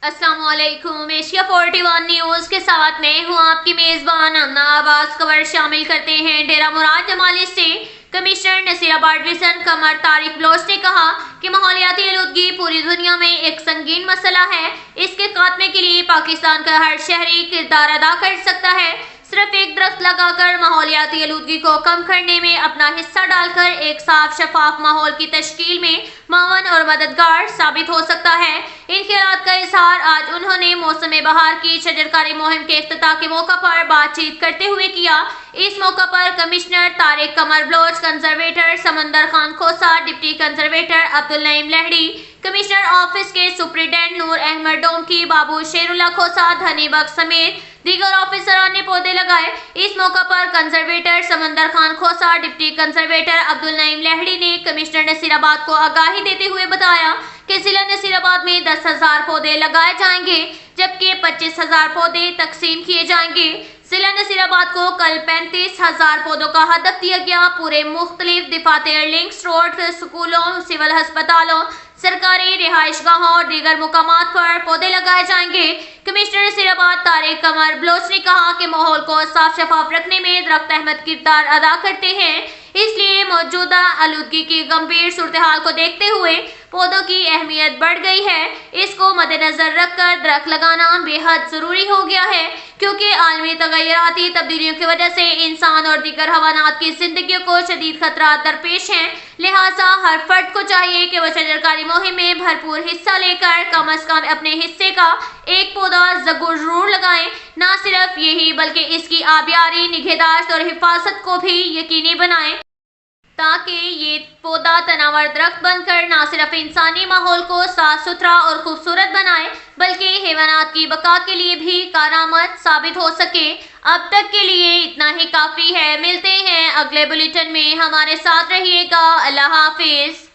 अस्सलाम वालेकुम। Asia 41 news के साथ मैं हूं आपकी मेज़बान अन्ना आवाज़। खबर शामिल करते हैं। डेरा मुराद जमाली से कमिश्नर नसीराबाद डिवीजन कमर तारिक बलोच ने कहा कि माहौलियाती आलूदगी पूरी दुनिया में एक संगीन मसला है। इसके खात्मे के लिए पाकिस्तान का हर शहरी किरदार अदा कर सकता है। सिर्फ एक दरख्त लगाकर माहौलियाती आलूदगी को कम करने में अपना हिस्सा डालकर एक साफ शफाफ माहौल की तश्कील में मावन और मददगार साबित हो सकता है। इन ख्यालात का इजहार आज उन्होंने मौसम बहार की शजरकारी मुहिम के इफ्तिताह के मौका पर बातचीत करते हुए किया। इस मौका पर commissioner Tariq Qamar Baloch, conservator Samandar Khan Khosa, deputy conservator Abdul Naeem Lehri, commissioner office के सुप्रिटेंडेंट नूर अहमद डोमकी, बाबू शेरुल्ला खोसा, धनी बख्श समेत दीगर ऑफिसरान ने पौधे लगाए। इस मौका पर conservator Samandar Khan Khosa, deputy conservator Abdul Naeem Lahiri ने कमिश्नर नसीराबाद को आगाही देते हुए बताया कि जिला नसीराबाद में 10,000 पौधे लगाए जाएंगे, जबकि 25,000 पौधे तकसीम किए जाएंगे। जिला नसीराबाद को कल 35,000 पौधों का हदफ दिया गया। पूरे मुख्तलिफ दिफातर लिंक्स रोड, स्कूलों, सिविल अस्पतालों, सरकारी रिहाइशगाहों और दीगर मुकामात पर पौधे लगाए जाएंगे। कमिश्नर नसीराबाद तारिक कमर बलोच ने कहा कि माहौल को साफ शफाफ रखने में दरख्त अहम किरदार अदा करते हैं, इसलिए मौजूदा आलूदगी की गंभीर सूरत हाल को देखते हुए पौधों की अहमियत बढ़ गई है। इसको मद्देनजर रखकर दरख्त लगाना बेहद जरूरी हो गया है, क्योंकि आलमी तगय्युराती तब्दीलियों की वजह से इंसान और दीगर हवानात की जिंदगी को शदीद खतरा दरपेश हैं। लिहाजा हर फर्द को चाहिए कि वह शजरकारी मुहिम में भरपूर हिस्सा लेकर कम अज कम अपने हिस्से का एक पौधा जरूर लगाएं। न सिर्फ यही बल्कि इसकी आबियारी, निगहदाश्त और हिफाजत को भी यकीनी बनाएं, ताकि ये पौधा तनावर दरख्त बनकर न सिर्फ इंसानी माहौल को साफ सुथरा और खूबसूरत बनाए, बल्कि हैवानात की बका के लिए भी कारआमद साबित हो सके। अब तक के लिए इतना ही काफ़ी है। मिलते हैं अगले बुलेटिन में। हमारे साथ रहिएगा। अल्लाह हाफिज।